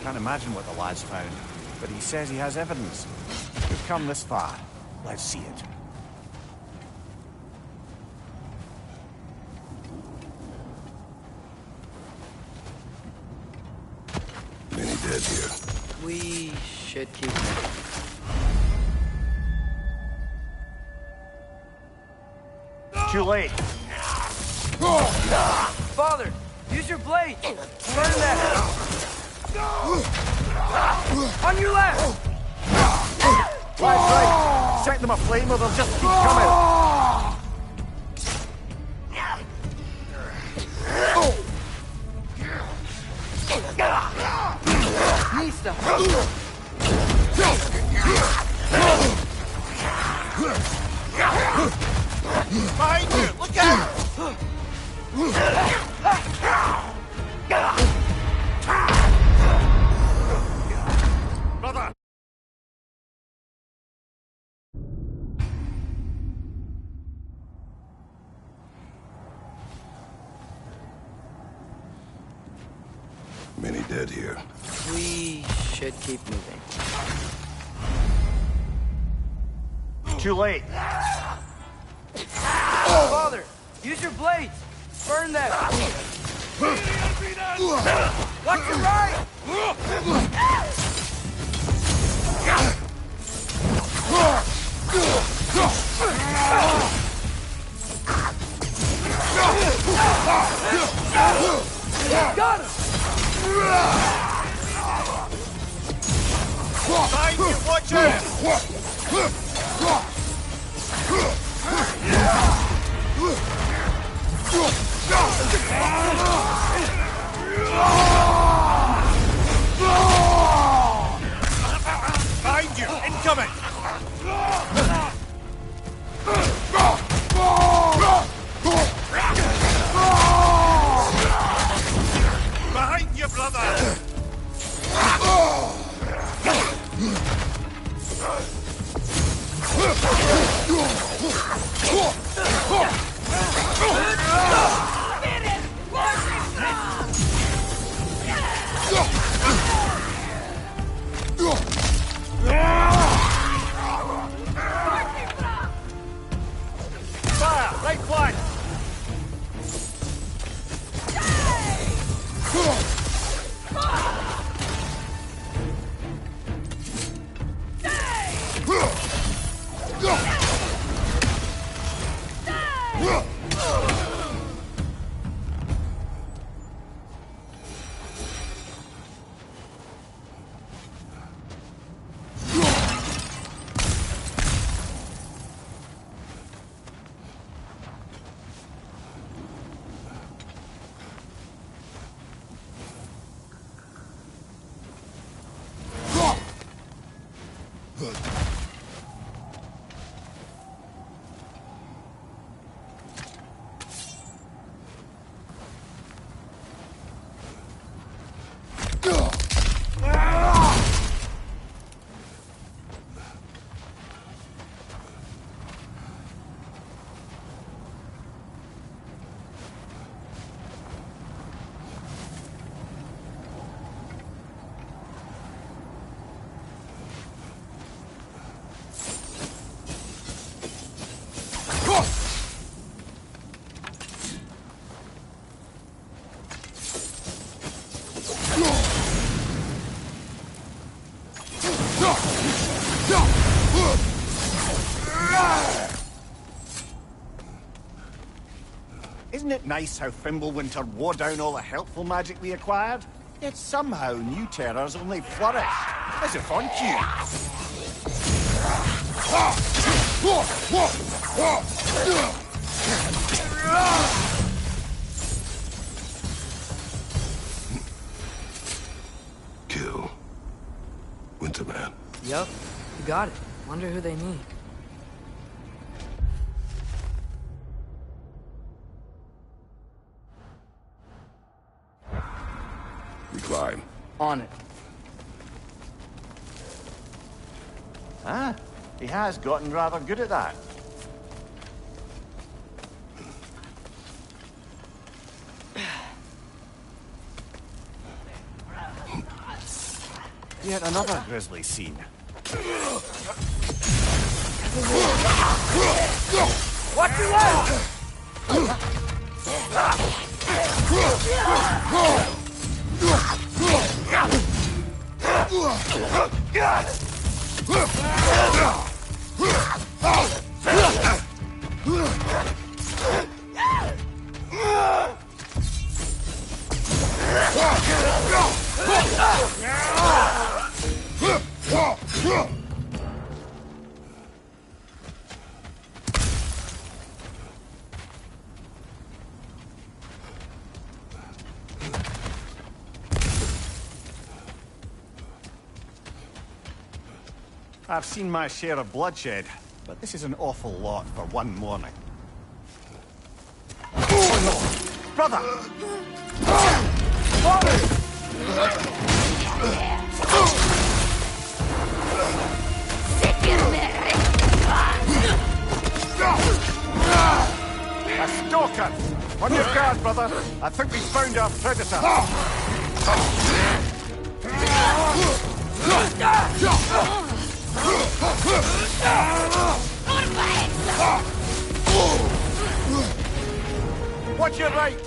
Can't imagine what the lad's found, but he says he has evidence. We've come this far. Let's see it. Many dead here. We should keep moving. Too late. Father, use your blade! Burn that! On your left! Right. Set them aflame or they'll just keep coming. Mista! Behind you! Look out! Brother! Many dead here. We should keep moving. Too late. Father, use your blades! Burn them! Watch your right! Got him! Behind you, watch out! Behind you, incoming! Behind you, brother! Fire! Right flank! nice how Fimbulwinter wore down all the helpful magic we acquired, yet somehow new terrors only flourish, as if on cue. Kill Winterman. Yup, you got it. Wonder who they need. We climb. On it. Ah, he has gotten rather good at that. Yet another grisly scene. Watch your left! I've seen my share of bloodshed, but this is an awful lot for one morning. Oh no! Brother! A stalker! On your guard, brother! I think we found our predator! Watch your right!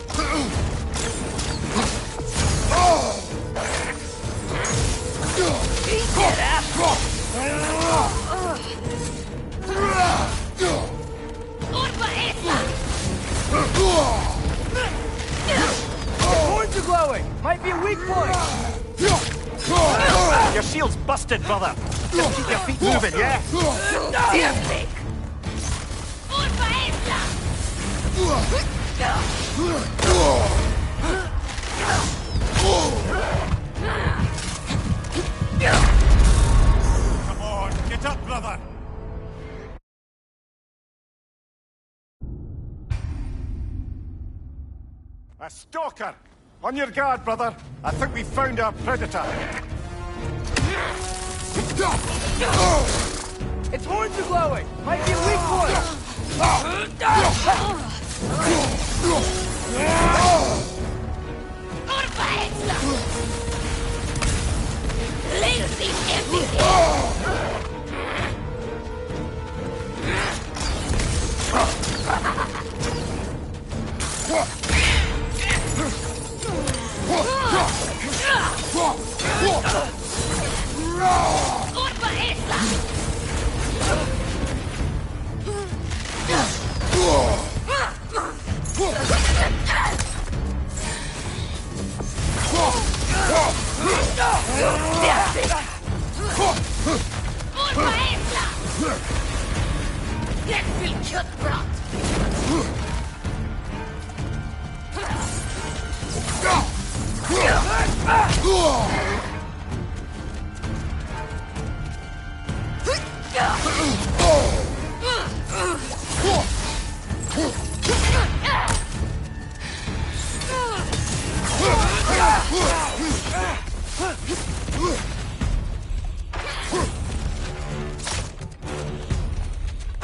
Horns are glowing! Might be a weak point! Your shield's busted, brother! Just keep your feet moving, yeah? Come on, get up, brother! A stalker! On your guard, brother! I think we found our predator! Its horns are glowing! Might be a weak point!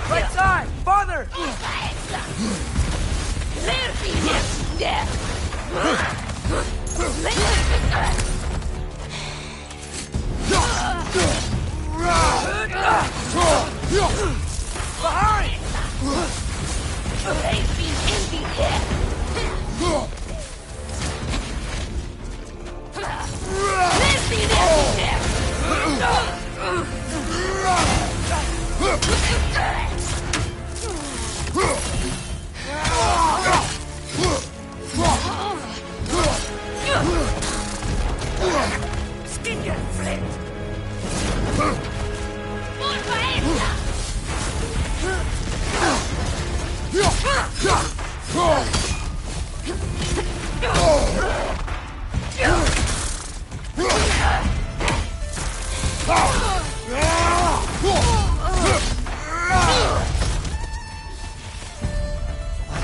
Right side! Farther! Skin your flint!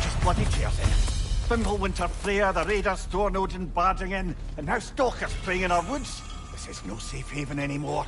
Just bloody careful. Winter Freya, the raiders, Stornodin barging in, and now stalkers preying in our woods. This is no safe haven anymore.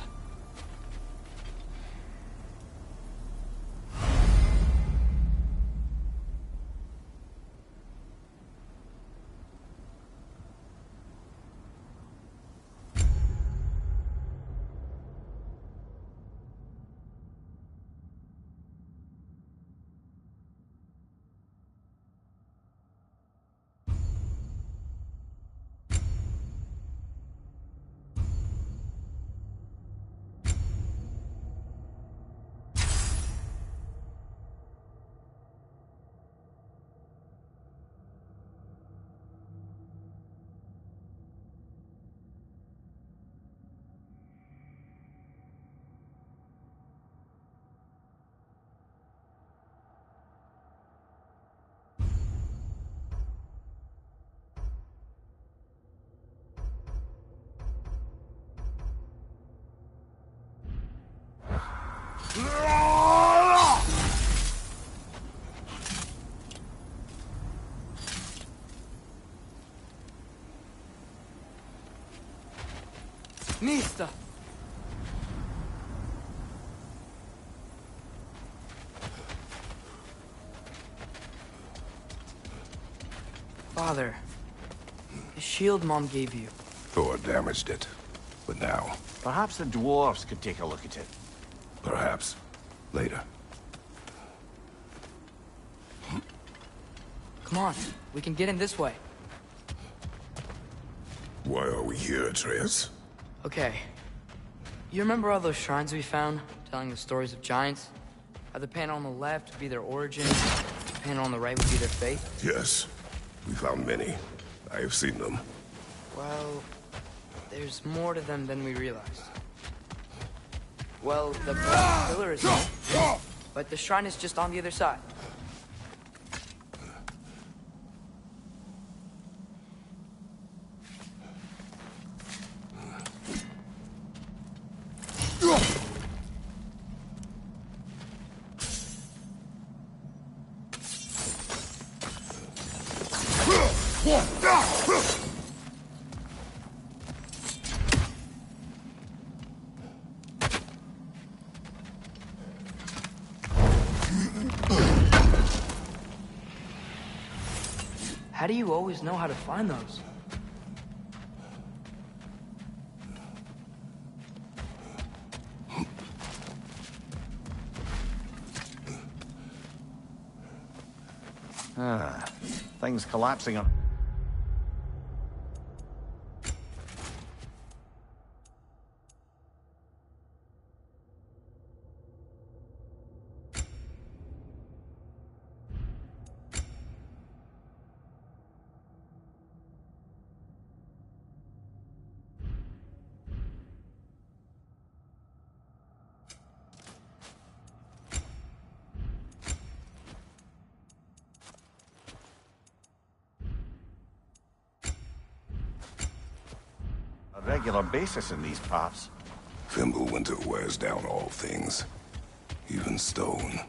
Mista! Father, the shield Mom gave you. Thor damaged it. But now, Perhaps the dwarves could take a look at it. perhaps, later. Come on, we can get in this way. Why are we here, Atreus? Okay. You remember all those shrines we found, telling the stories of giants? How the panel on the left would be their origin, the panel on the right would be their faith? Yes. We found many. I have seen them. Well, there's more to them than we realized. Well, the black pillar is here, but the shrine is just on the other side. How do you always know how to find those? Things collapsing on... regular basis in these parts. Winter wears down all things, even stone.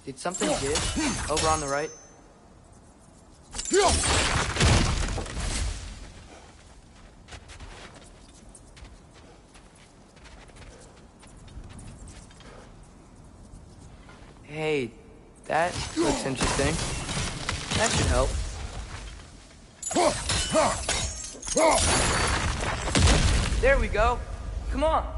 Did Did something give? Over on the right? Hey, that looks interesting. That should help. There we go. Come on.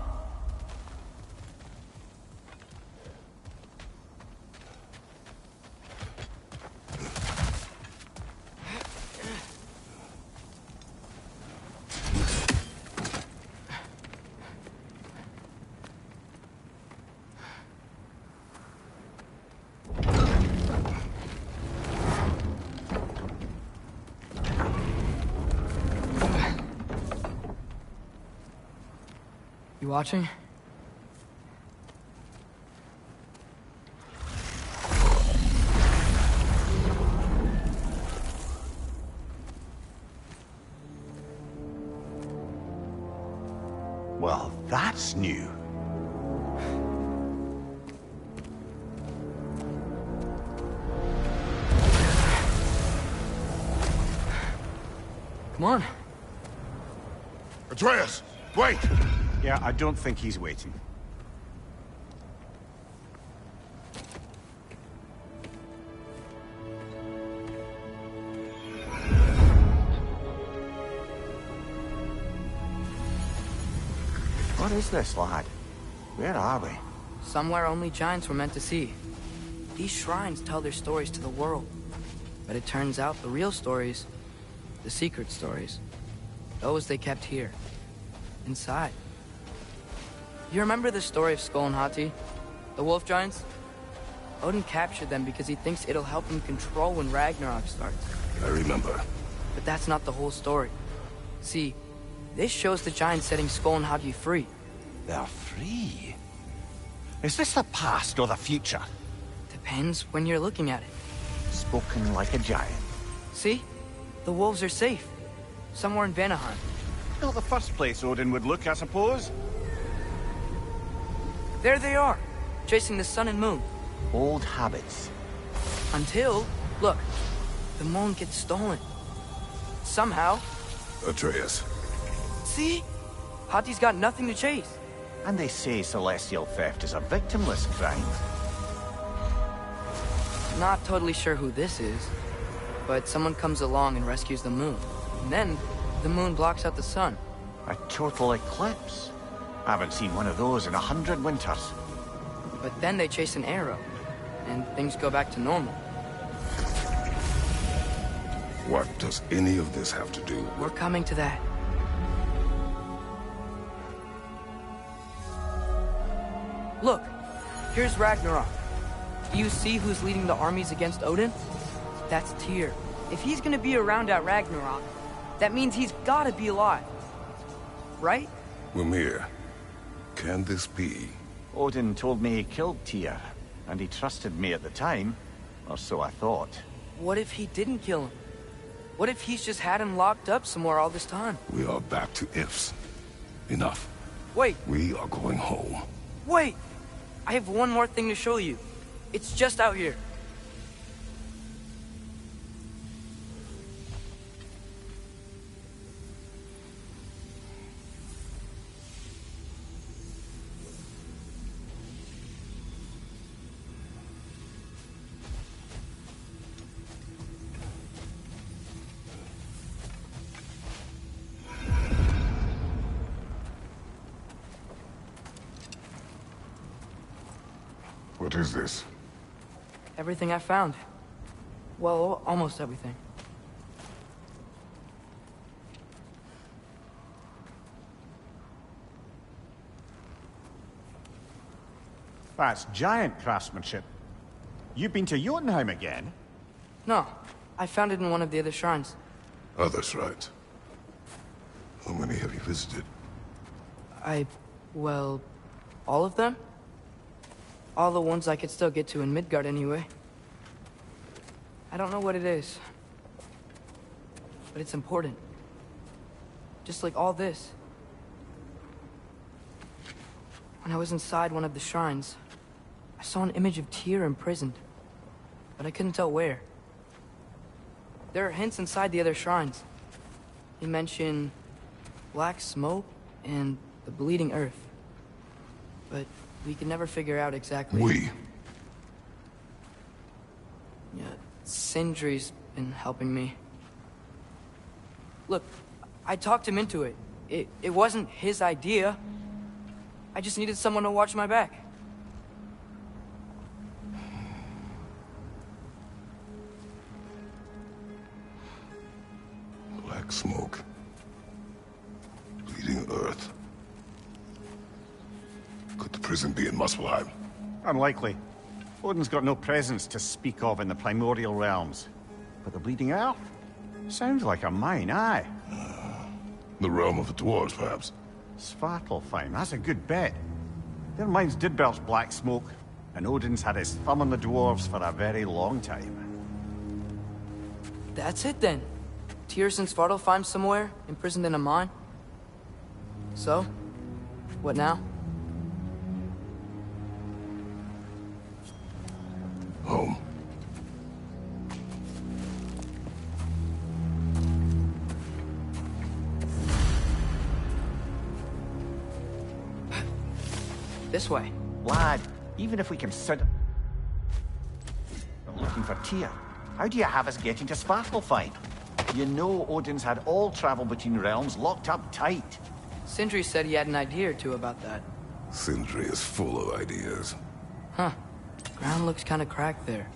You watching? Well, that's new. Come on. Atreus, wait! Yeah, I don't think he's waiting. What is this, lad? Where are we? Somewhere only giants were meant to see. These shrines tell their stories to the world. But it turns out the real stories, the secret stories, those they kept here, inside. You remember the story of Skull and Hati? The wolf giants? Odin captured them because he thinks it'll help him control when Ragnarok starts. I remember. But that's not the whole story. See, this shows the giants setting Skull and Hati free. They're free? Is this the past or the future? Depends when you're looking at it. Spoken like a giant. See? The wolves are safe. Somewhere in Vanaheim. Not the first place Odin would look, I suppose. There they are, chasing the sun and moon. Old habits. Until, look, the moon gets stolen. Somehow. Atreus. See? Hati's got nothing to chase. And they say celestial theft is a victimless crime. Not totally sure who this is, but someone comes along and rescues the moon. And then, the moon blocks out the sun. A total eclipse. I haven't seen one of those in 100 winters. But then they chase an arrow, and things go back to normal. What does any of this have to do? We're coming to that. Look, here's Ragnarok. Do you see who's leading the armies against Odin? That's Tyr. If he's gonna be around at Ragnarok, that means he's gotta be alive. Right? Mimir, can this be? Odin told me he killed Tyr, and he trusted me at the time, or so I thought. What if he didn't kill him? What if he's just had him locked up somewhere all this time? We are back to ifs. Enough. Wait, We are going home. wait! I have one more thing to show you. It's just out here. What is this? Everything I found. Well, almost everything. That's giant craftsmanship. You've been to Jotunheim again? No, I found it in one of the other shrines. Others, right? How many have you visited? Well, all of them? All the ones I could still get to in Midgard anyway. I don't know what it is, but it's important. Just like all this. When I was inside one of the shrines, I saw an image of Tyr imprisoned. but I couldn't tell where. There are hints inside the other shrines. He mentioned black smoke and the bleeding earth. But we could never figure out exactly... We? Yeah, Sindri's been helping me. Look, I talked him into it. It wasn't his idea. I just needed someone to watch my back. Black smoke. Bleeding earth. Could the prison be in Muspelheim? Unlikely. Odin's got no presence to speak of in the primordial realms. But the bleeding earth? Sounds like a mine, aye. The realm of the dwarves, perhaps? Svartalfheim, that's a good bet. Their mines did belch black smoke, and Odin's had his thumb on the dwarves for a very long time. That's it then. Tyr's in Svartalfheim somewhere, imprisoned in a mine. So, what now? Home. This way. Lad, even if we can sit... I'm looking for Tyr. How do you have us getting to Svartalfheim? You know Odin's had all travel between realms locked up tight. Sindri said he had an idea or two about that. Sindri is full of ideas. Huh. Ground looks kind of cracked there.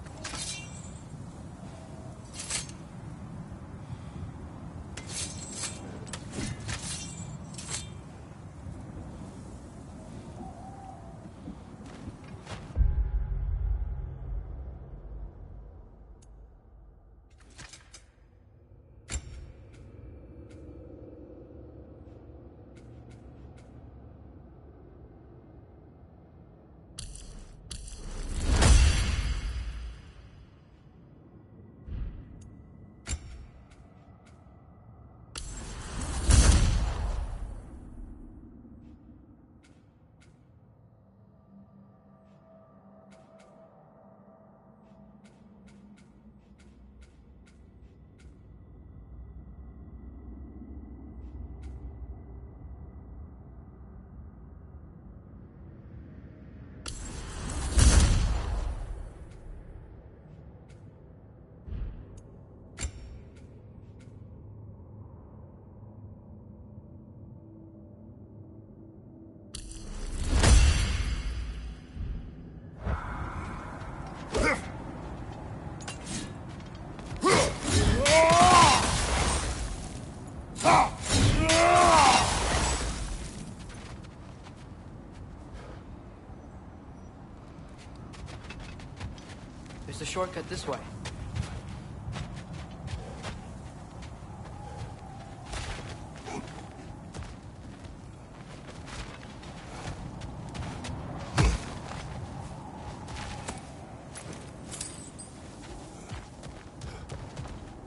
There's a shortcut this way.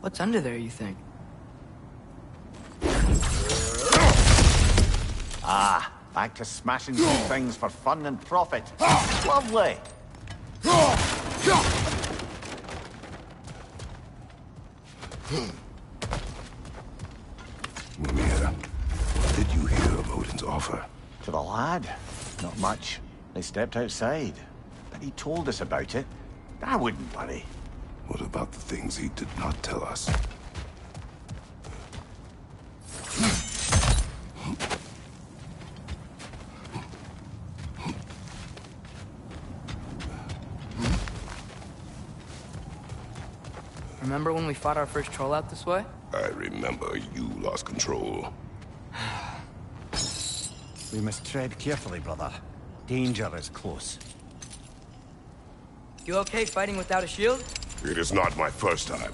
What's under there, you think? Ah, back to smashing through things for fun and profit. Lovely. Mimir, what did you hear of Odin's offer? To the lad? Not much. They stepped outside. But he told us about it. I wouldn't worry. What about the things he did not tell us? Remember when we fought our first troll out this way? I remember you lost control. We must tread carefully, brother. Danger is close. You okay fighting without a shield? It is not my first time.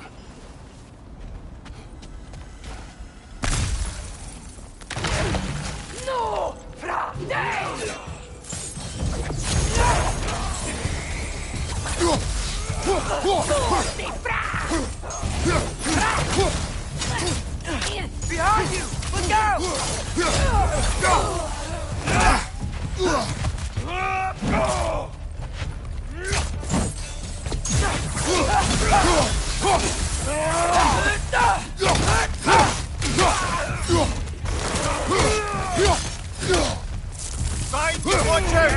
No! Frate! Behind you! Look out! Side, watch out!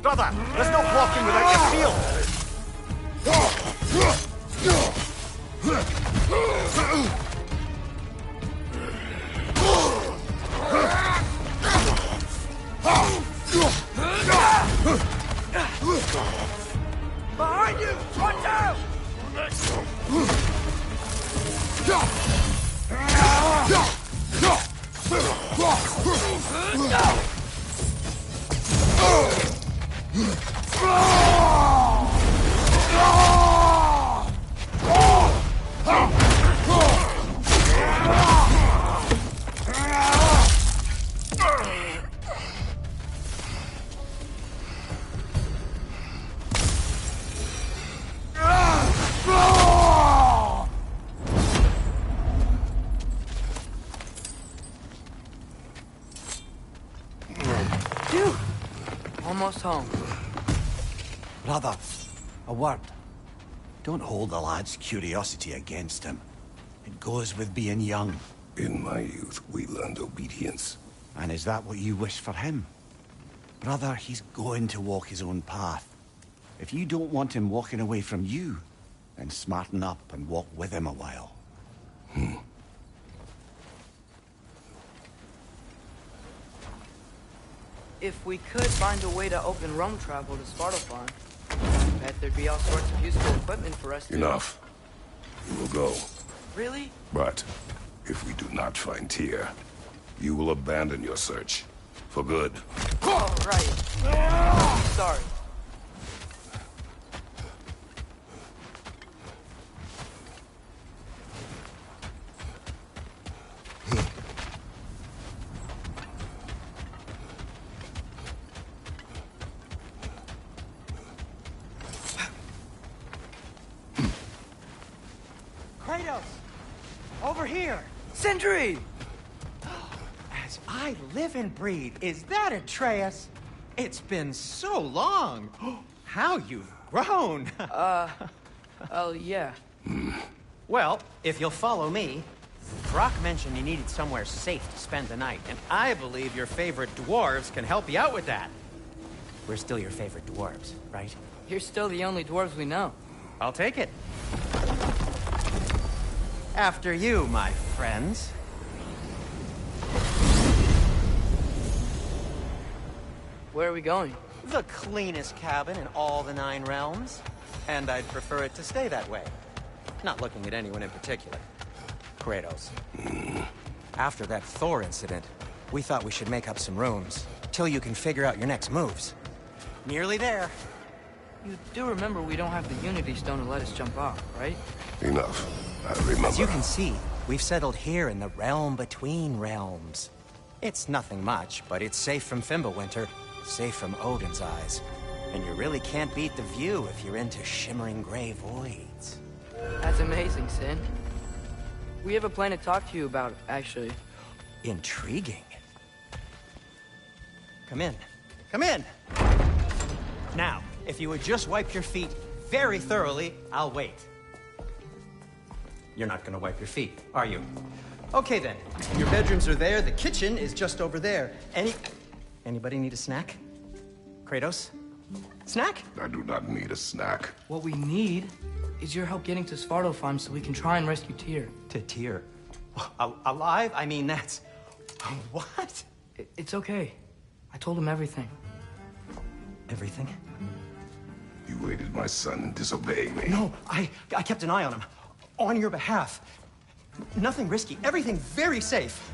Brother, there's no walking without your shield! Behind you! Watch out! Almost home. Brother, a word. Don't hold the lad's curiosity against him. It goes with being young. In my youth, we learned obedience. And is that what you wish for him? Brother, he's going to walk his own path. If you don't want him walking away from you, then smarten up and walk with him a while. If we could find a way to open Rome travel to Svartalfheim, I bet there'd be all sorts of useful equipment for us to... Enough. We will go. Really? But if we do not find Tyr, you will abandon your search. For good. Oh, right. Sorry. Kratos! Over here! Sentry! As I live and breathe, is that Atreus? It's been so long! How you've grown! Oh, yeah. Well, if you'll follow me, Brock mentioned you needed somewhere safe to spend the night, and I believe your favorite dwarves can help you out with that. We're still your favorite dwarves, right? You're still the only dwarves we know. I'll take it. After you, my friends. Where are we going? The cleanest cabin in all the 9 realms. And I'd prefer it to stay that way. Not looking at anyone in particular. Kratos. After that Thor incident, we thought we should make up some rooms, till you can figure out your next moves. Nearly there. You do remember we don't have the Unity Stone to let us jump off, right? Enough. I remember. As you can see, we've settled here in the realm between realms. It's nothing much, but it's safe from Fimbulwinter, safe from Odin's eyes. And you really can't beat the view if you're into shimmering gray voids. That's amazing, Sin. We have a plan to talk to you about, actually. Intriguing. Come in. Come in! Now, if you would just wipe your feet very thoroughly, I'll wait. You're not gonna wipe your feet, are you? Okay then. Your bedrooms are there, the kitchen is just over there. Anybody need a snack? Kratos? Snack? I do not need a snack. What we need is your help getting to Svartalfheim so we can try and rescue Tyr. To Tyr? Alive? I mean, that's... What? It's okay. I told him everything. Everything? You aided my son in disobeying me. No, I kept an eye on him. On your behalf. Nothing risky. Everything very safe.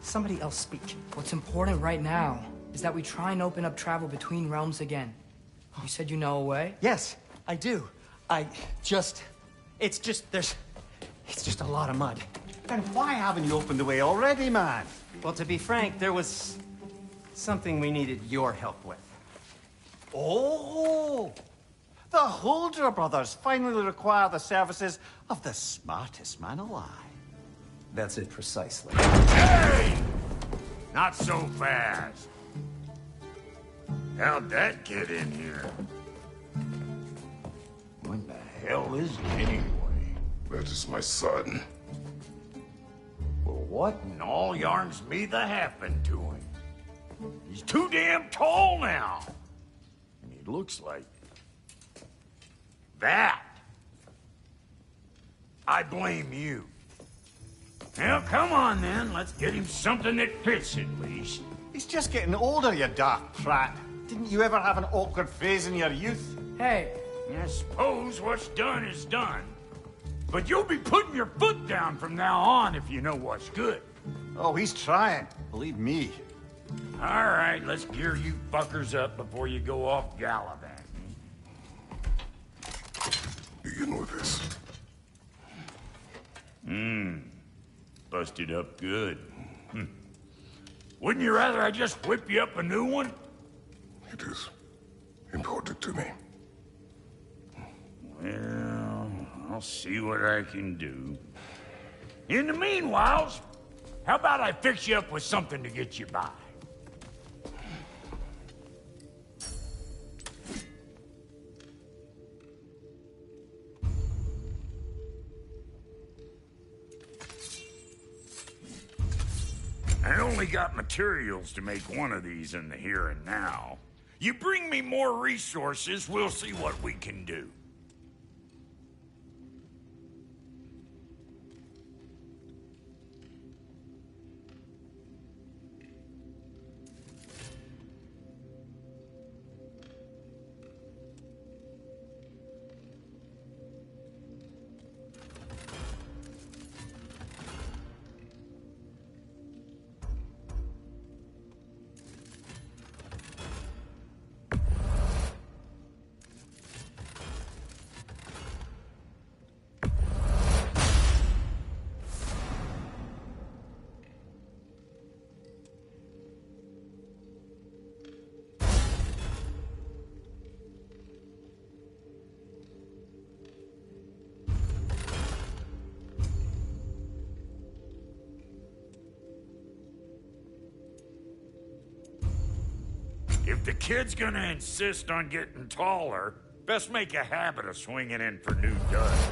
Somebody else speak. What's important right now is that we try and open up travel between realms again. You said you know a way? Yes, I do. It's just a lot of mud. Then why haven't you opened the way already, man? Well, to be frank, there was something we needed your help with. Oh! The Holder brothers finally require the services of the smartest man alive. That's it precisely. Hey! Not so fast. How'd that get in here? What the hell is it anyway? That is my son. Well, what in all yarns me the happened to him? He's too damn tall now. And he looks like... that. I blame you. Well, come on then. Let's get him something that fits at least. He's just getting older, you dark prat. Didn't you ever have an awkward phase in your youth? Hey, I suppose what's done is done. But you'll be putting your foot down from now on if you know what's good. Oh, he's trying. Believe me. All right, let's gear you fuckers up before you go off gallivanting. Begin with this. Busted up good. Wouldn't you rather I just whip you up a new one? It is important to me. Well, I'll see what I can do. In the meanwhile, how about I fix you up with something to get you by? I only got materials to make one of these in the here and now. You bring me more resources, we'll see what we can do. If the kid's gonna insist on getting taller, best make a habit of swinging in for new duds.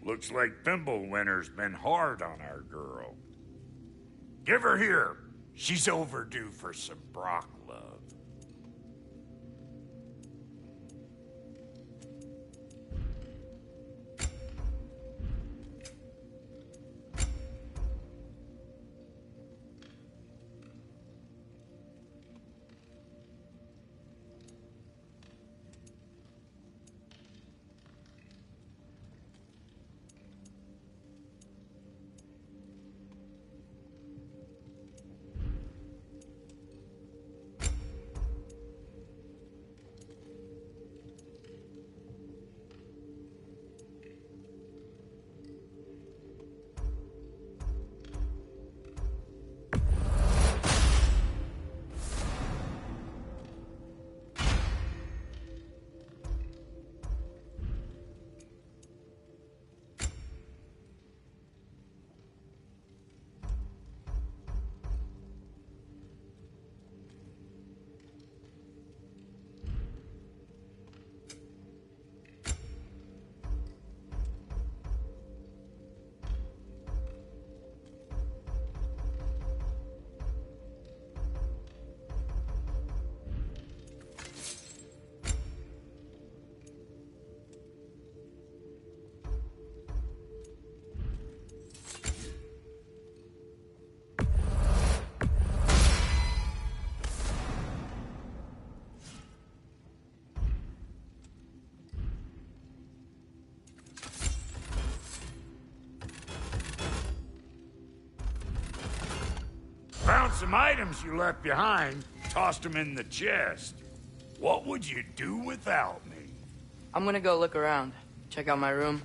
Looks like Thimblewinter's been hard on our girl. Give her here. She's overdue for some Brock love. Found some items you left behind, tossed them in the chest. What would you do without me? I'm gonna go look around. Check out my room.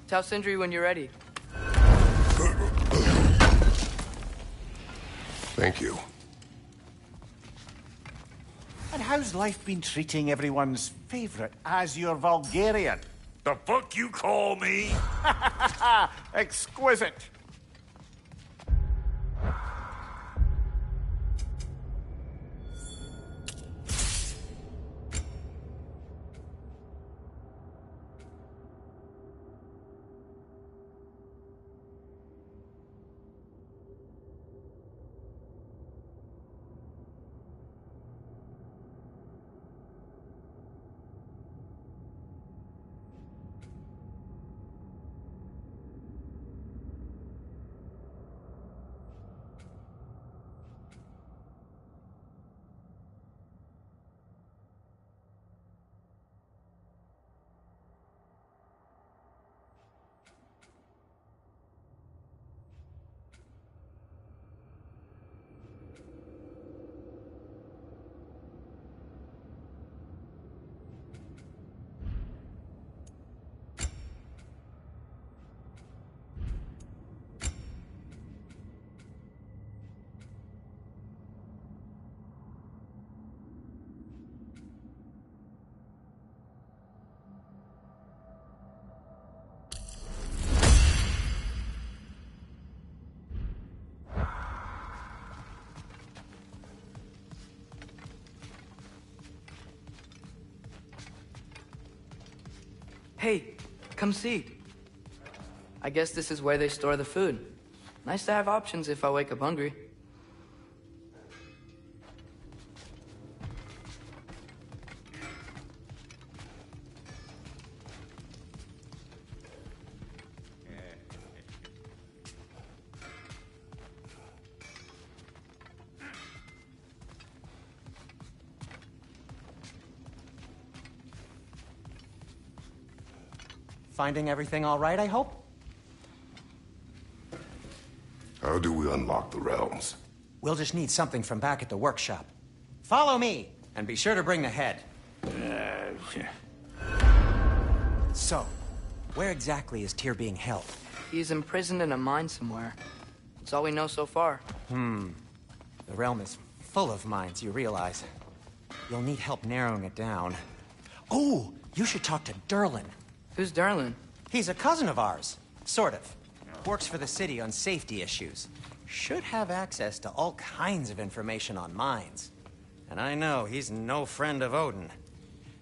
Tell Sindri when you're ready. Thank you. What how's life been treating everyone's favorite Azure Vulgarian? The fuck you call me? Exquisite. Hey, come see. I guess this is where they store the food. Nice to have options if I wake up hungry. Finding everything all right, I hope? How do we unlock the realms? We'll just need something from back at the workshop. Follow me, and be sure to bring the head. So, where exactly is Tyr being held? He's imprisoned in a mine somewhere. That's all we know so far. The realm is full of mines, you realize. You'll need help narrowing it down. Oh, you should talk to Derlin. Who's Derlin? He's a cousin of ours. Sort of. Works for the city on safety issues. Should have access to all kinds of information on mines. And I know he's no friend of Odin.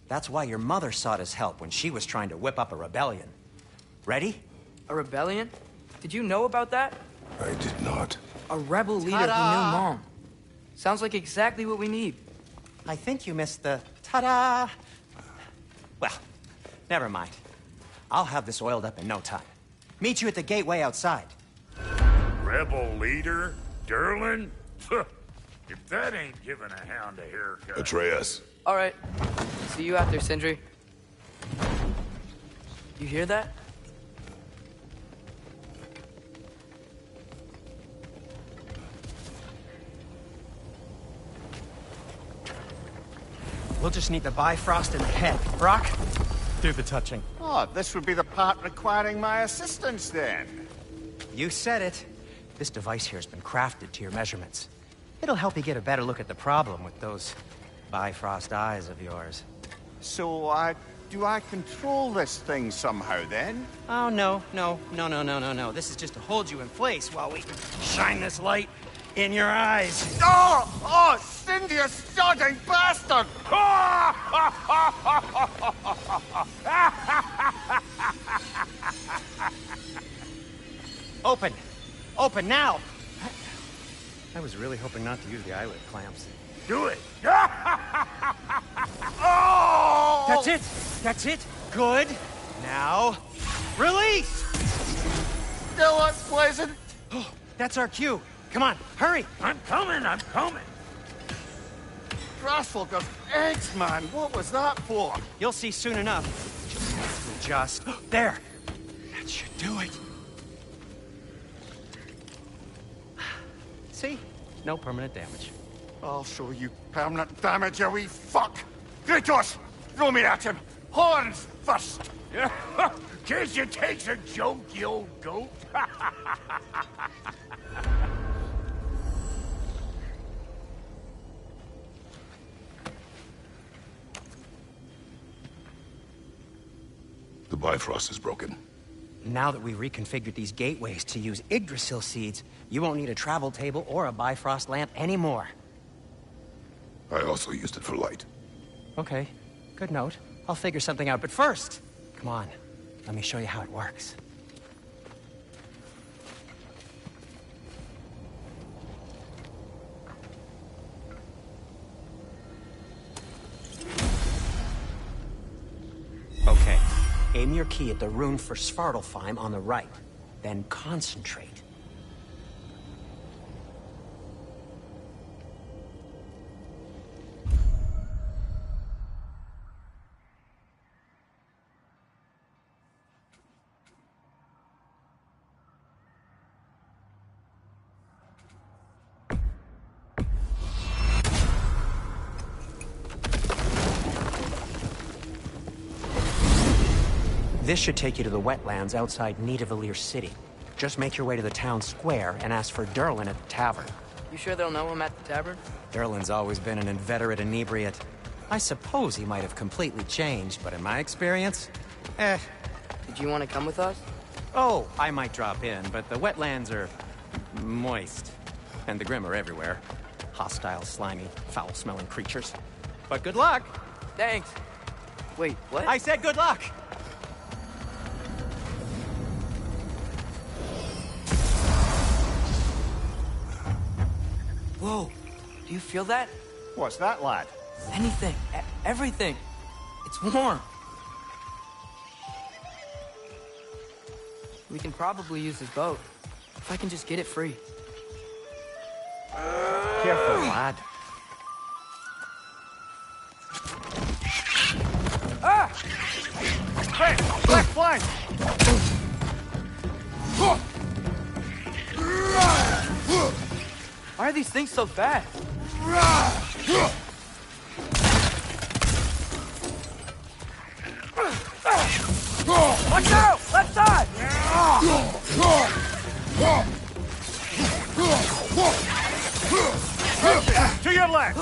That's why your mother sought his help when she was trying to whip up a rebellion. Ready? A rebellion? Did you know about that? I did not. A rebel leader who knew Mom. Sounds like exactly what we need. I think you missed the ta-da. Well, never mind. I'll have this oiled up in no time. Meet you at the gateway outside. Rebel leader? Derlin? If that ain't giving a hound a haircut. Atreus. All right. See you out there, Sindri. You hear that? We'll just need the Bifrost in the head. Brock, do the touching. Oh, this would be the part requiring my assistance then. You said it. This device here has been crafted to your measurements. It'll help you get a better look at the problem with those Bifrost eyes of yours. So, do I control this thing somehow then? Oh, no. This is just to hold you in place while we shine this light in your eyes. Oh, Cindy, you sodding bastard! Open! Open now! I was really hoping not to use the eyelid clamps. Do it! Oh! That's it! That's it! Good! Now, release! Still unpleasant. Oh, that's our cue. Come on, hurry! I'm coming! Grassfalker's eggs, man. What was that for? You'll see soon enough. Just there! That should do it. See? No permanent damage. I'll show you permanent damage, you wee fuck! Kratos! Throw me at him! Horns first! Case you takes a joke, you old goat. The Bifrost is broken. Now that we reconfigured these gateways to use Yggdrasil seeds, you won't need a travel table or a Bifrost lamp anymore. I also used it for light. Okay, good note. I'll figure something out, but first, come on, let me show you how it works. Okay, aim your key at the rune for Svartalfheim on the right, then concentrate. This should take you to the wetlands outside Nidavellir City. Just make your way to the town square and ask for Durlin at the tavern. You sure they'll know him at the tavern? Durlin's always been an inveterate inebriate. I suppose he might have completely changed, but in my experience, Did you want to come with us? Oh, I might drop in, but the wetlands are moist. And the Grim are everywhere. Hostile, slimy, foul-smelling creatures. But good luck! Thanks. Wait, what? I said good luck! Whoa, do you feel that? What's that, lad? Anything, everything. It's warm. We can probably use his boat, if I can just get it free. Careful, lad. Ah! Hey, left flank! Why are these things so fast? Watch out! Left side! To your left!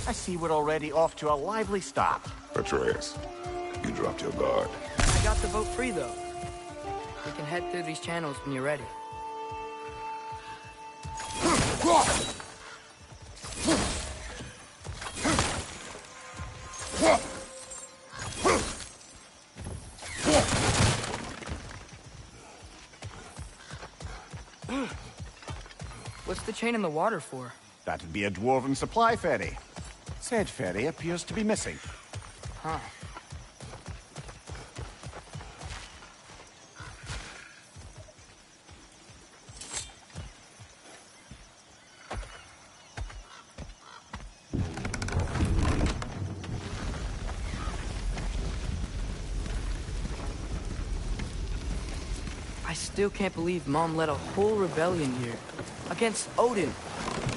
I see we're already off to a lively start. Atreus, you dropped your guard. I got the boat free, though. We can head through these channels when you're ready. What's the chain in the water for? That'd be a dwarven supply ferry. Said ferry appears to be missing. Huh. I still can't believe Mom led a whole rebellion here against Odin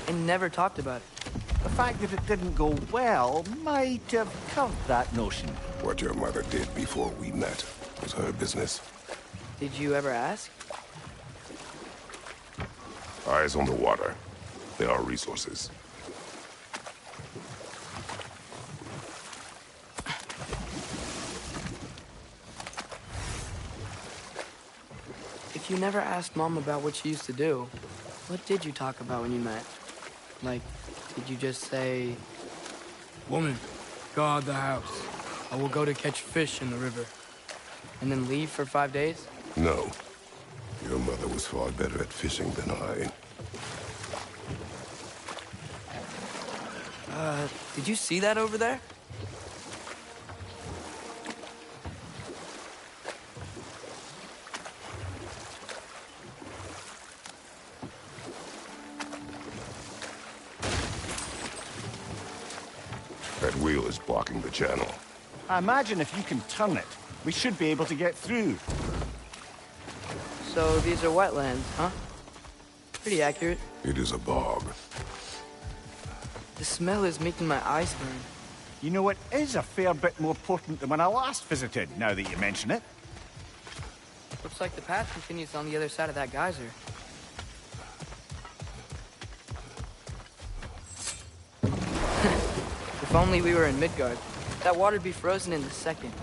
and never talked about it. The fact that it didn't go well might have curved that notion. What your mother did before we met was her business. Did you ever ask? Eyes on the water. There are resources. If you never asked Mom about what she used to do, what did you talk about when you met? Like, did you just say, "Woman, guard the house. I will go to catch fish in the river," and then leave for 5 days? No. Your mother was far better at fishing than I. Did you see that over there? That wheel is blocking the channel. I imagine if you can turn it, we should be able to get through. So these are wetlands, huh? Pretty accurate. It is a bog. The smell is making my eyes burn. You know, it is a fair bit more potent than when I last visited, now that you mention it. Looks like the path continues on the other side of that geyser. If only we were in Midgard. That water'd be frozen in a second.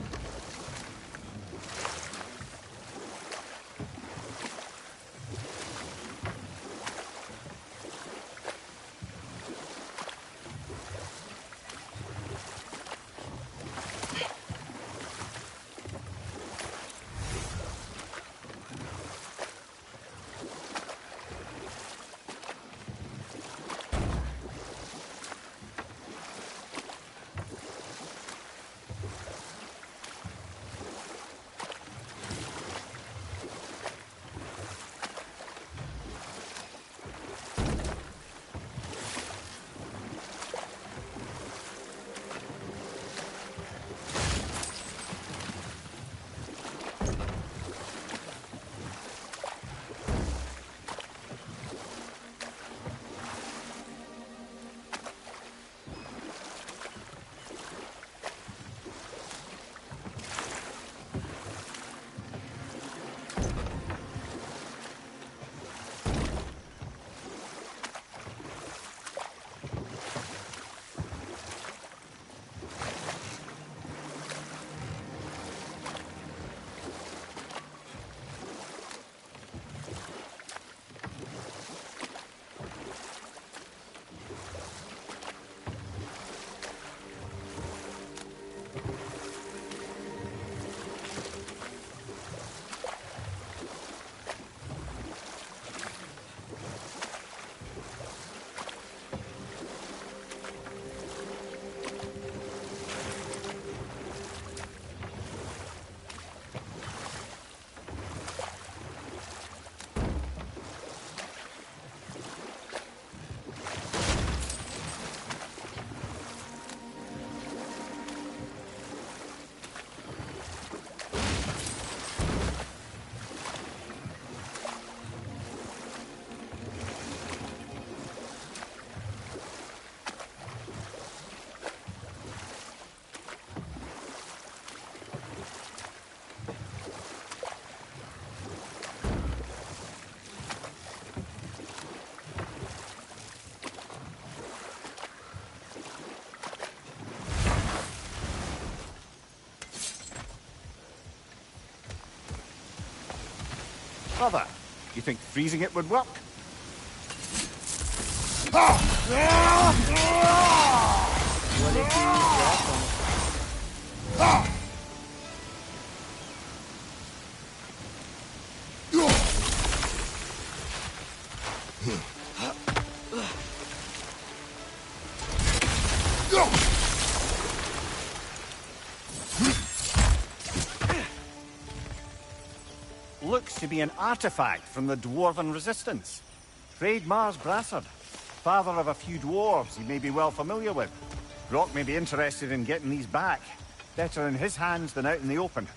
Brother, you think freezing it would work? What if you use that one? Looks to be an artifact from the Dwarven Resistance. Trade Mars Brassard, father of a few dwarves you may be well familiar with. Brock may be interested in getting these back. Better in his hands than out in the open.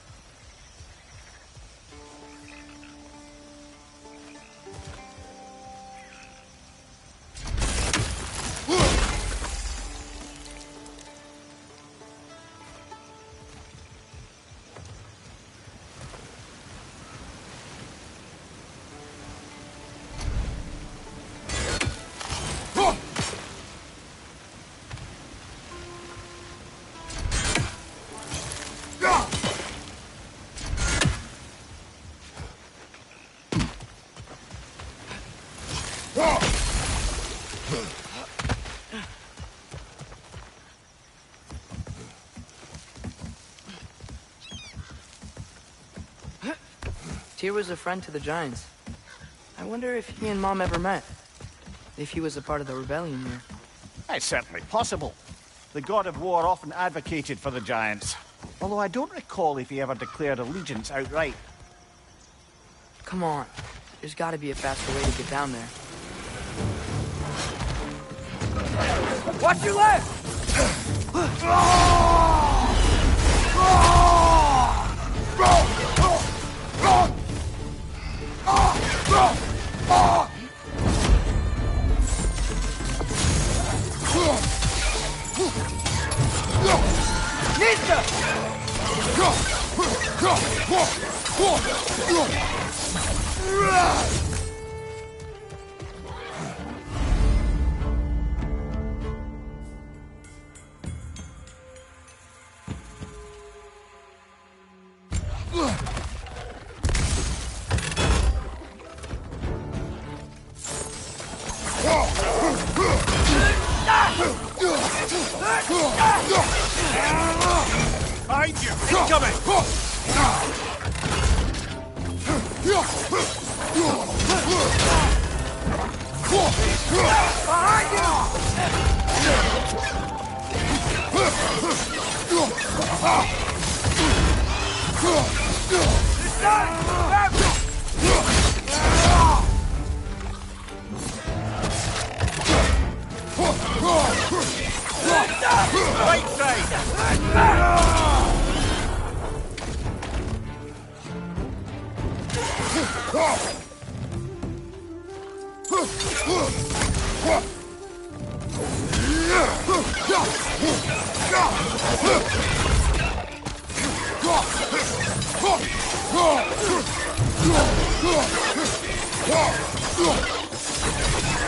Tyr was a friend to the Giants. I wonder if he and Mom ever met. If he was a part of the rebellion here. It's certainly possible. The god of war often advocated for the Giants. Although I don't recall if he ever declared allegiance outright. Come on. There's gotta be a faster way to get down there. Watch your left! Behind you! Incoming! Behind you! Right side!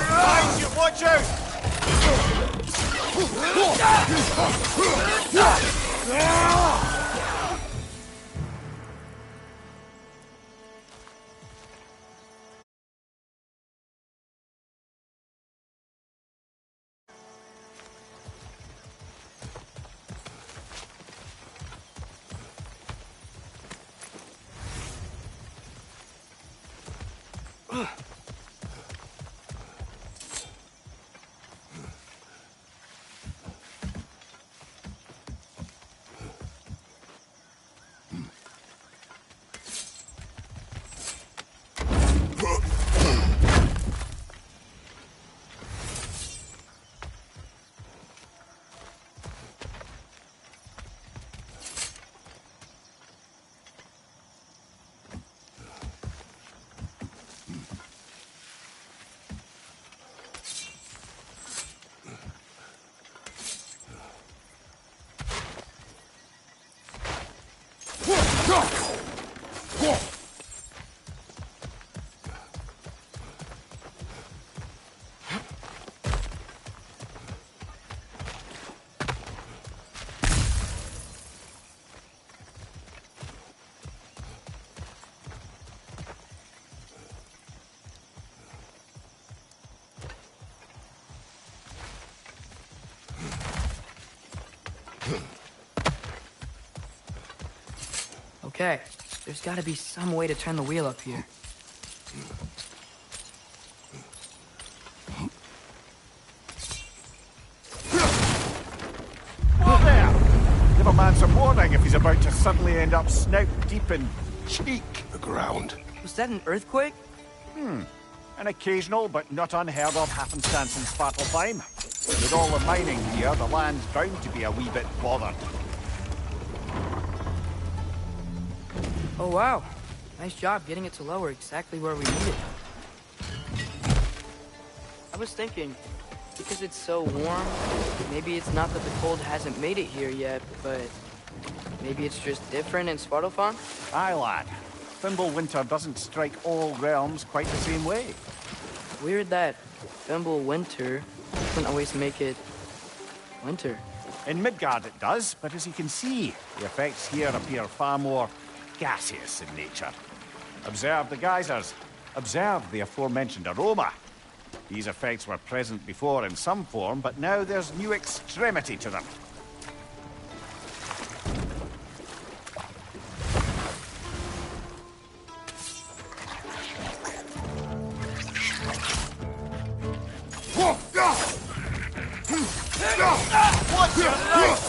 Behind you, watch out! Okay, there's gotta be some way to turn the wheel up here. Whoa there! Give a man some warning if he's about to suddenly end up snout deep in cheek. The ground. Was that an earthquake? An occasional but not unheard of happenstance in Svartalfheim. With all the mining here, the land's bound to be a wee bit bothered. Oh wow, nice job getting it to lower exactly where we need it. I was thinking, because it's so warm, maybe it's not that the cold hasn't made it here yet, but maybe it's just different in Svartalfheim? Aye, lad. Winter doesn't strike all realms quite the same way. Weird that Winter doesn't always make it winter. In Midgard it does, but as you can see, the effects here appear far more gaseous in nature. Observe the geysers. Observe the aforementioned aroma. These effects were present before in some form, but now there's new extremity to them. Watch your right!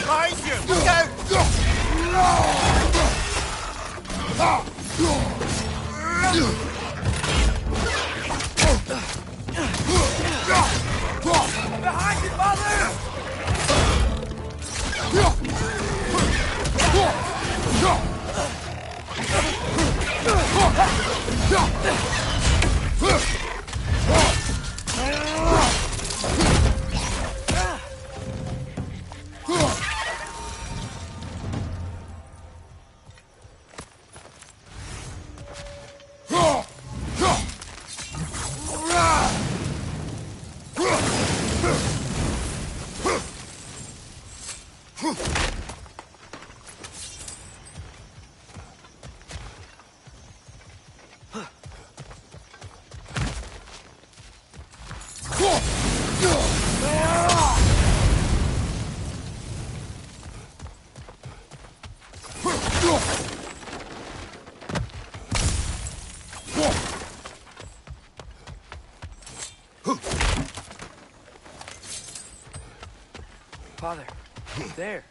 Behind you! Look out! Behind you, father! Father, there.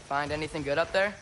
Find anything good up there?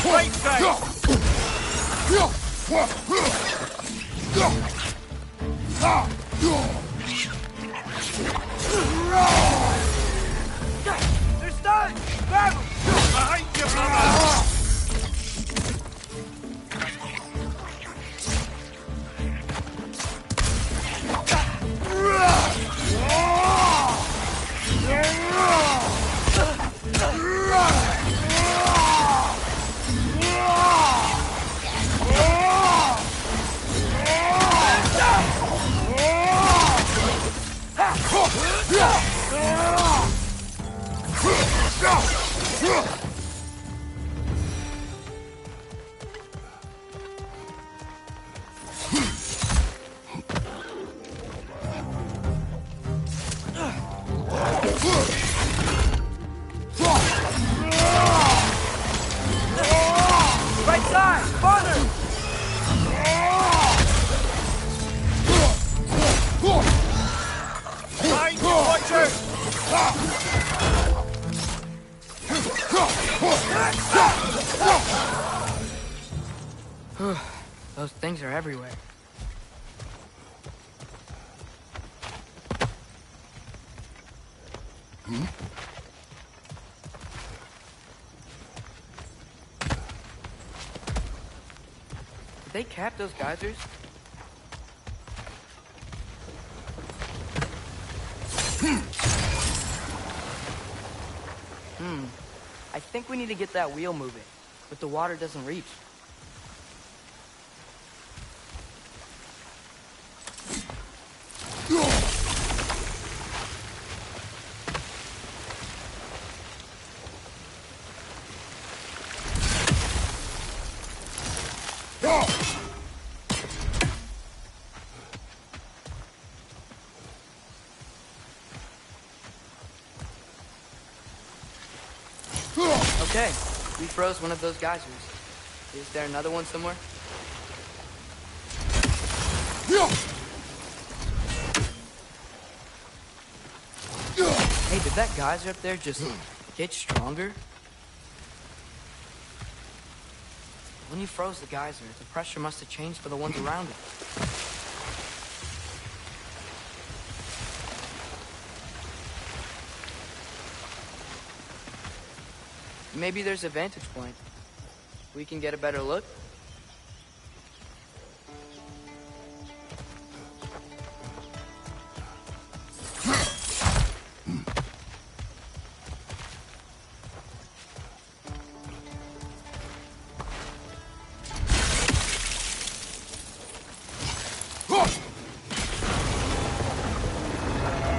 Right side! They're stunned! Grab them! Behind you, brother! Right side! Farther! Behind you, watch out! Those things are everywhere. Did they cap those geysers? I think we need to get that wheel moving, but the water doesn't reach. Okay, we froze one of those geysers. Is there another one somewhere? that geyser up there just get stronger? When you froze the geyser, the pressure must have changed for the ones around it. Maybe there's a vantage point. We can get a better look.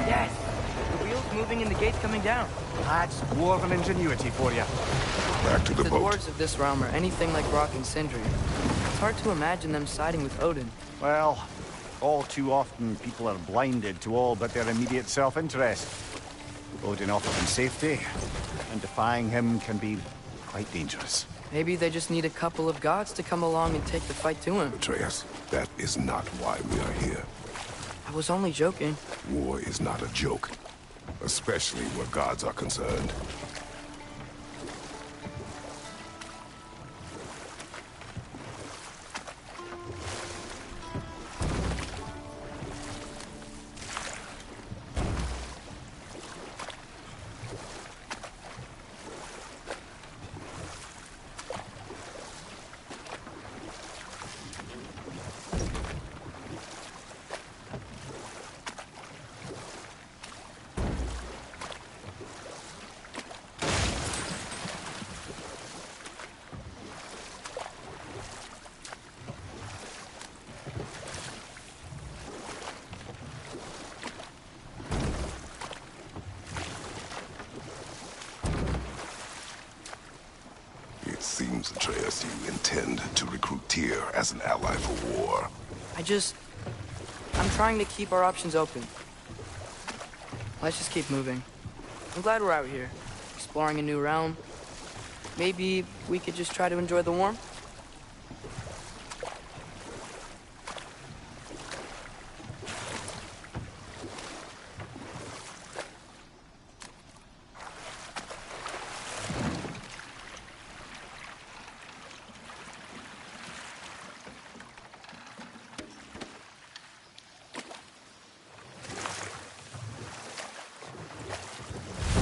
Yes! The wheel's moving and the gate's coming down. That's dwarven ingenuity for you. Back to the The boat. dwarves of this realm are anything like Rock and Sindri. It's hard to imagine them siding with Odin. Well, all too often people are blinded to all but their immediate self-interest. Odin offers them safety, and defying him can be quite dangerous. Maybe they just need a couple of gods to come along and take the fight to him. Atreus, that is not why we are here. I was only joking. War is not a joke, especially where gods are concerned. It seems, Atreus, you intend to recruit Tyr as an ally for war. I'm trying to keep our options open. Let's just keep moving. I'm glad we're out here, exploring a new realm. Maybe we could just try to enjoy the warmth?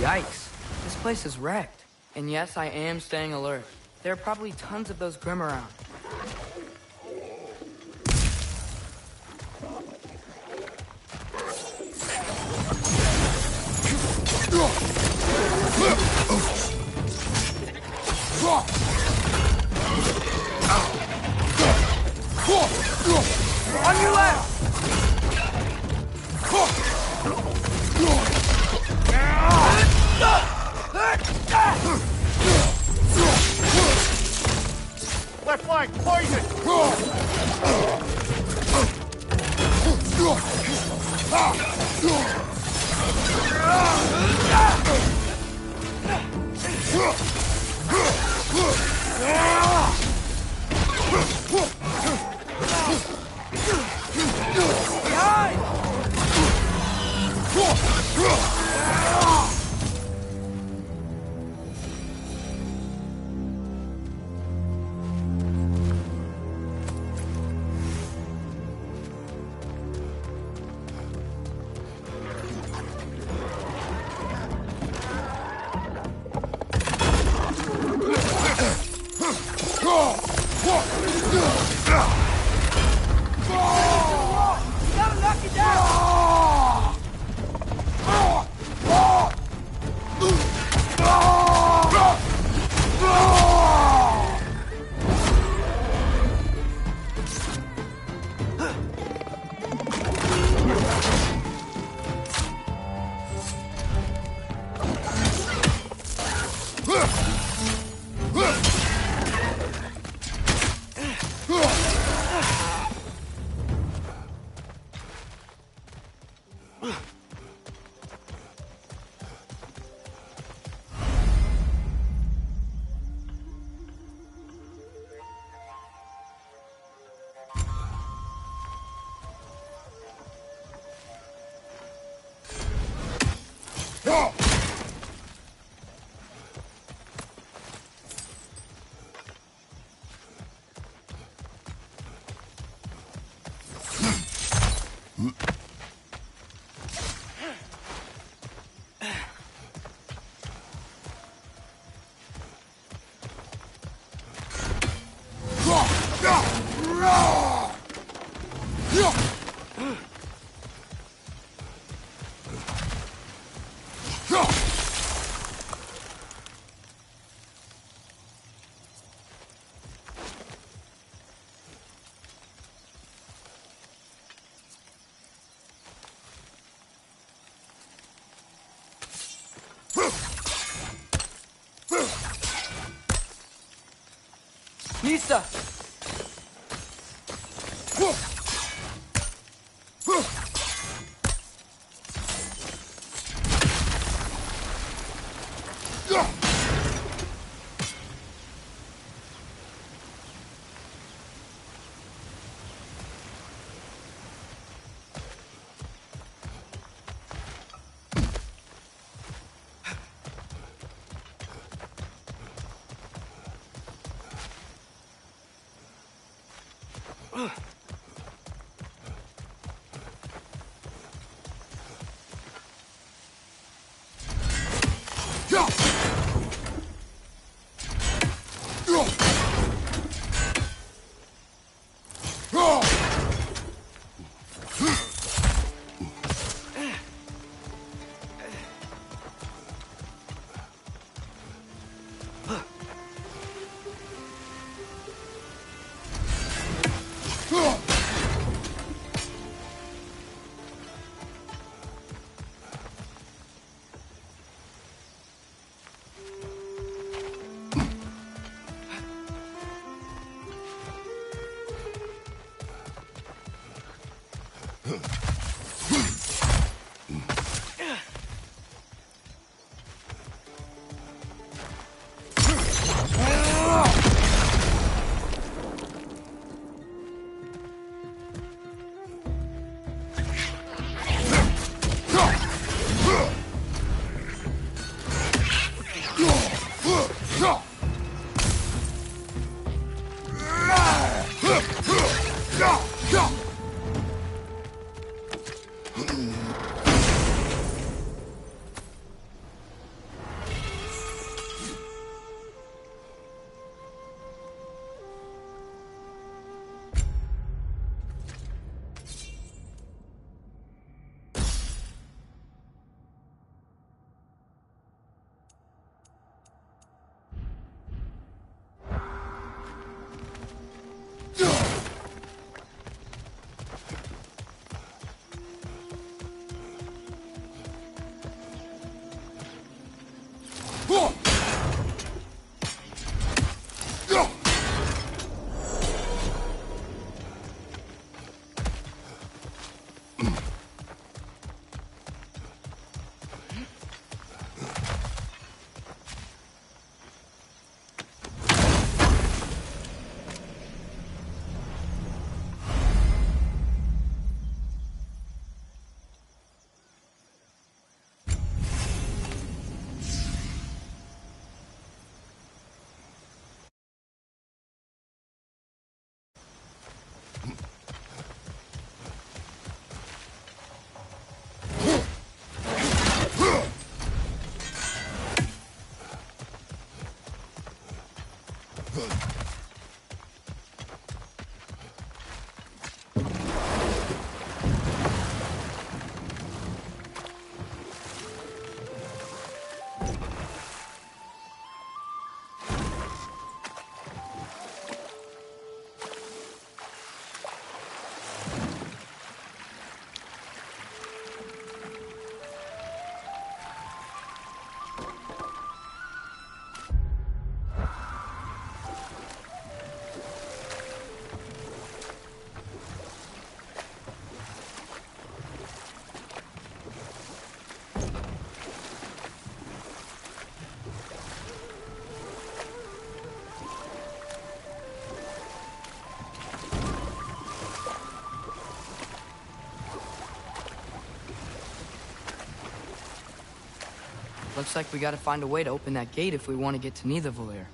Yikes. This place is wrecked. And yes, I am staying alert. There are probably tons of those Grim around. On your left! Left flank, poison! Nista! Looks like we gotta find a way to open that gate if we want to get to Nidavellir.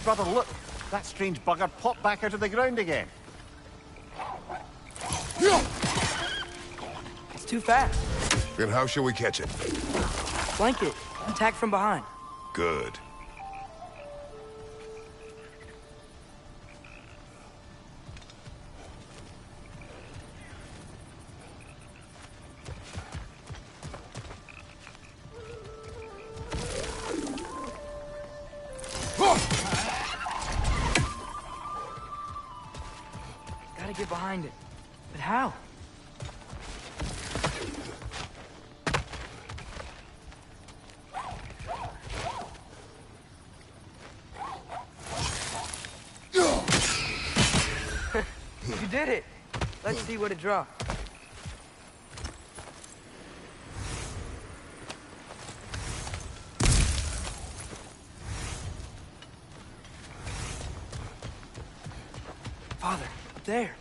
Brother, look! That strange bugger popped back out of the ground again. It's too fast. Then how shall we catch it? Flank it. Attack from behind. Good. Gotta get behind it. But how? You did it! Let's see what it dropped. Father, up there.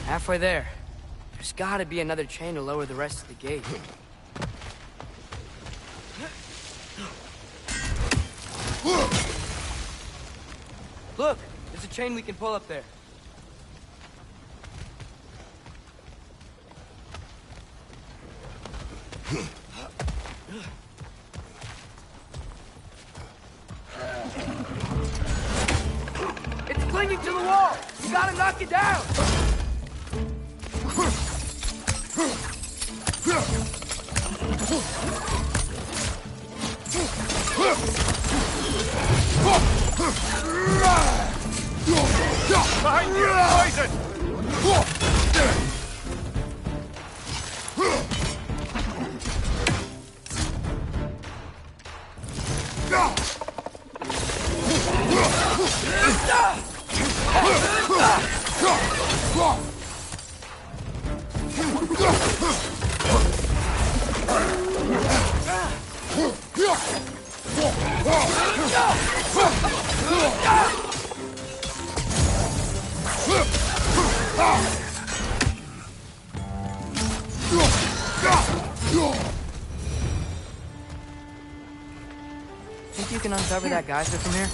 Halfway there. There's gotta be another chain to lower the rest of the gate. Look! There's a chain we can pull up there. It's clinging to the wall! You gotta knock it down! Behind you! Poison! Think you can uncover that geyser from here?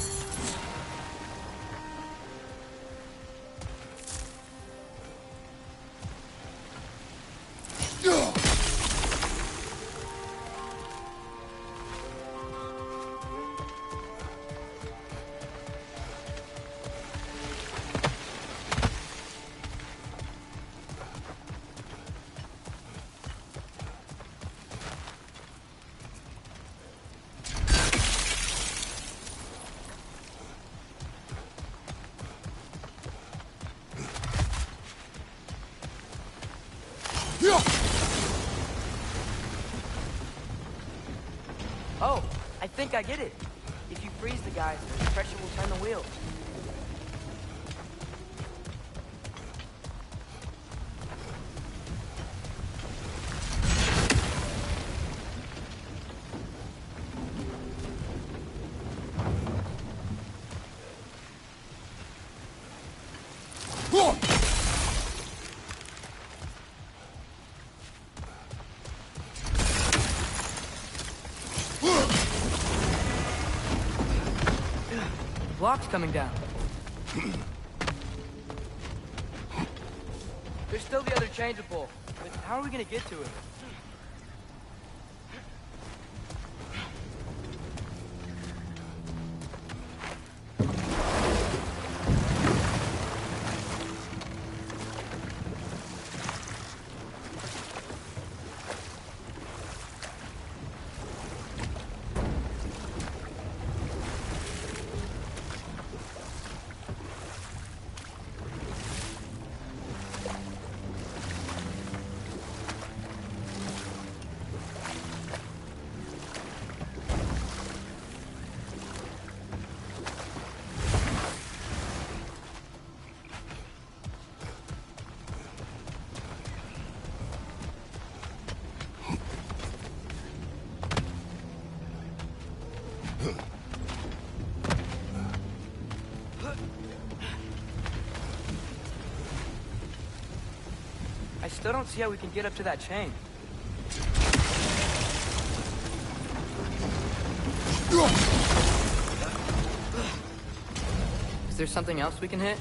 Oh, I think I get it. If you freeze the geyser, the pressure will turn the wheel. Block's coming down. There's still the other chain to pull. But how are we gonna get to it? I still don't see how we can get up to that chain. Is there something else we can hit?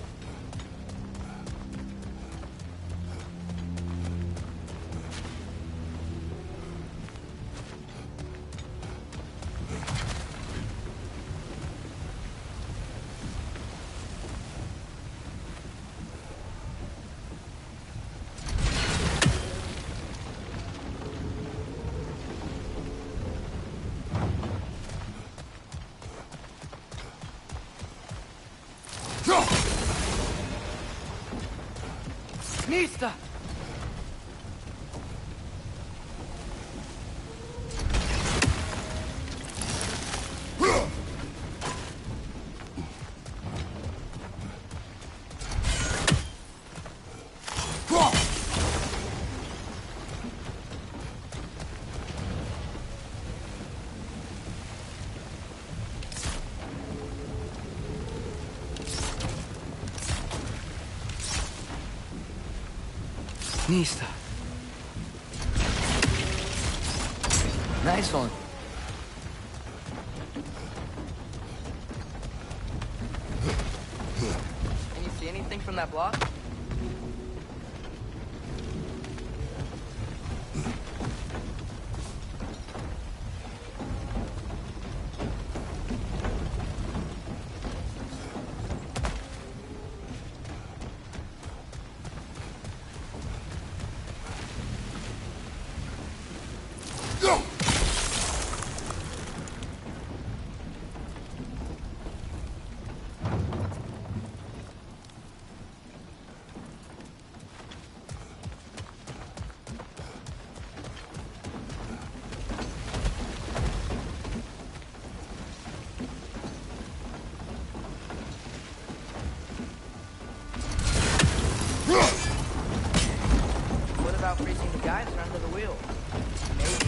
Nista! Nista. Nice one. Can you see anything from that block? What about freezing the geyser under the wheel? Maybe.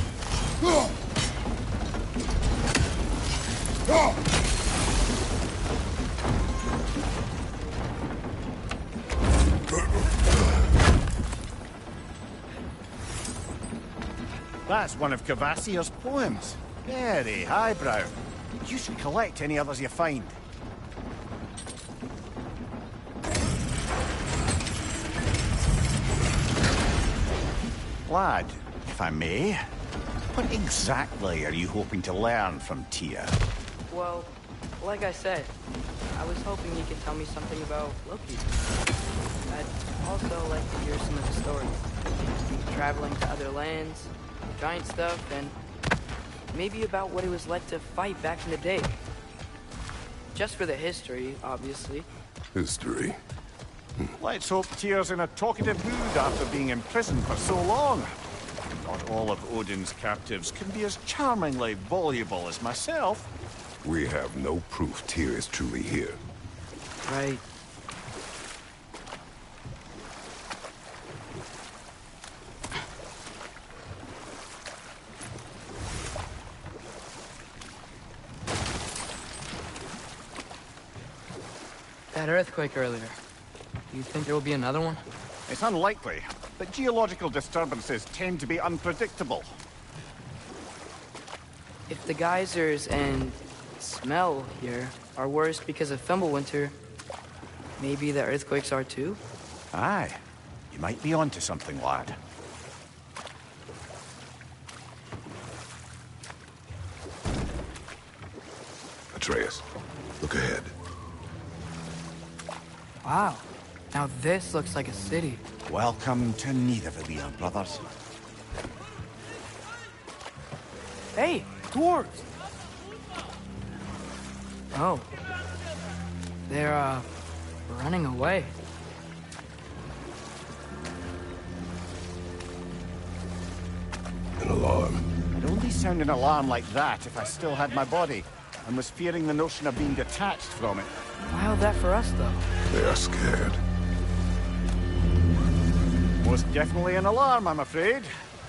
That's one of Cavassier's poems. Very highbrow. You should collect any others you find. Lad, if I may, what exactly are you hoping to learn from Tia? Well, like I said, I was hoping you could tell me something about Loki. I'd also like to hear some of the stories. Traveling to other lands, giant stuff, and maybe about what it was like to fight back in the day. Just for the history, obviously. History? Let's hope Tyr's in a talkative mood after being imprisoned for so long. Not all of Odin's captives can be as charmingly voluble as myself. We have no proof Tyr is truly here. Right. That earthquake earlier. Do you think there will be another one? It's unlikely, but geological disturbances tend to be unpredictable. If the geysers and smell here are worse because of Fimbulwinter, maybe the earthquakes are too? Aye. You might be onto something, lad. Atreus, look ahead. Wow. Now this looks like a city. Welcome to Nidavellir, brothers. Hey, dwarves! Oh. They're, running away. An alarm. I'd only sound an alarm like that if I still had my body, and was fearing the notion of being detached from it. Wild that for us, though. They are scared. Most definitely an alarm, I'm afraid.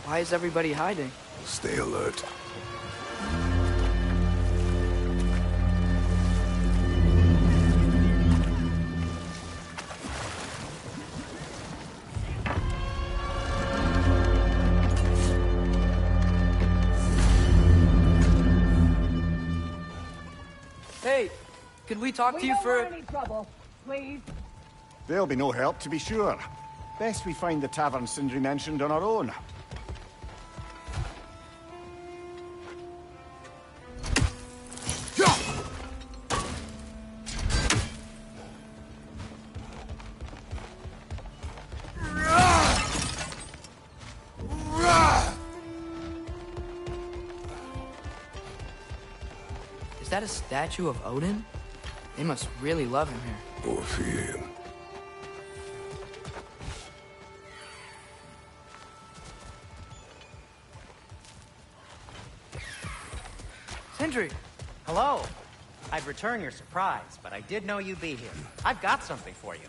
Why is everybody hiding? Stay alert. could we talk to you don't for... want any trouble, please. There'll be no help, to be sure. Best we find the tavern Sindri mentioned on our own. Is that a statue of Odin? They must really love him here. Or fear him. Sindri! Hello. I'd return your surprise, but I did know you'd be here. I've got something for you.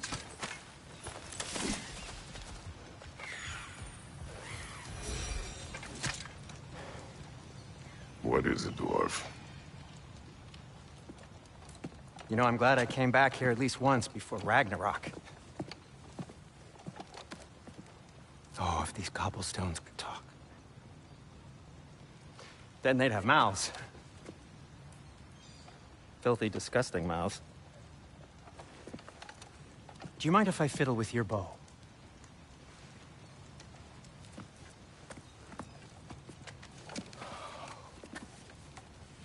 What is it, dwarf? You know, I'm glad I came back here at least once before Ragnarok. Oh, if these cobblestones could talk. Then they'd have mouths. Filthy, disgusting mouths. Do you mind if I fiddle with your bow?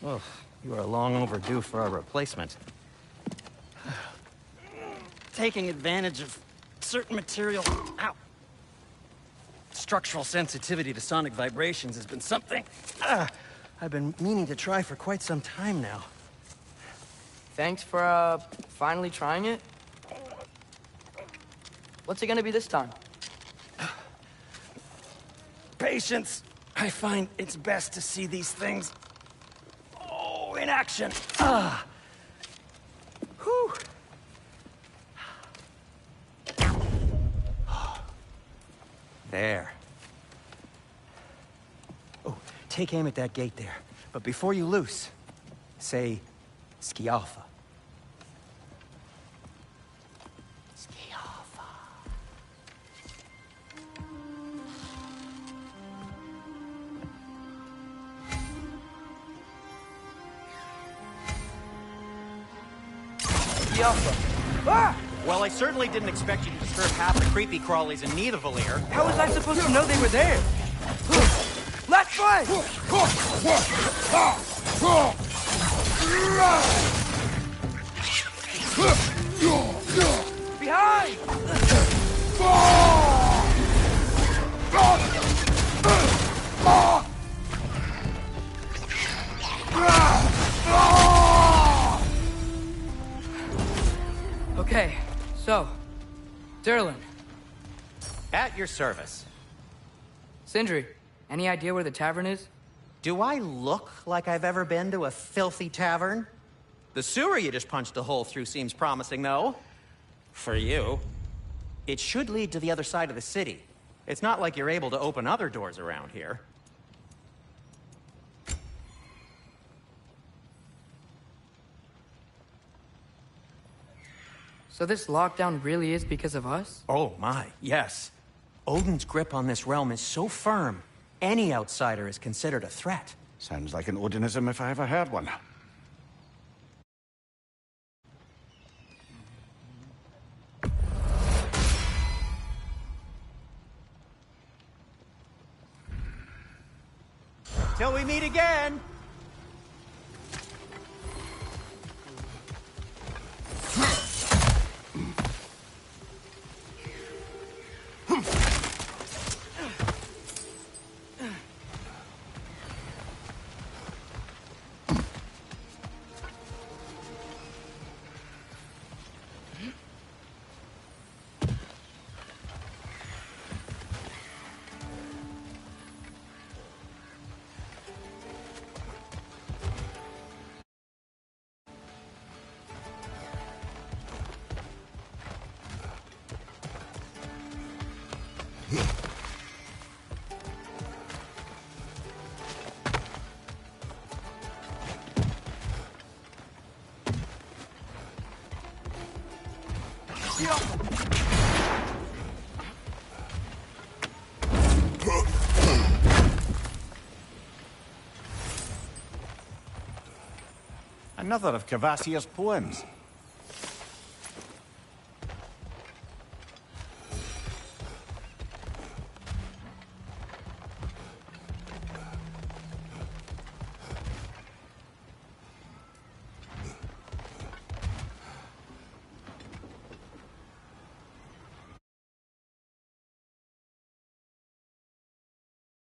Oh, you are long overdue for a replacement. Taking advantage of certain material... Ow! Structural sensitivity to sonic vibrations has been something I've been meaning to try for quite some time now. Thanks for, finally trying it. What's it gonna be this time? Patience. I find it's best to see these things... Oh, in action. Whew. There. Oh, take aim at that gate there. But before you loose, say, Skialfa. Skialfa. Well, I certainly didn't expect you to disturb half the creepy crawlies in Nidavellir. How was I supposed to know they were there? Let's fight! Behind! Okay, so, Durlin. At your service. Sindri, any idea where the tavern is? Do I look like I've ever been to a filthy tavern? The sewer you just punched a hole through seems promising, though. For you. It should lead to the other side of the city. It's not like you're able to open other doors around here. So this lockdown really is because of us? Oh my, yes. Odin's grip on this realm is so firm, any outsider is considered a threat. Sounds like an Odinism if I ever heard one. Till we meet again! Another of Cavassier's poems.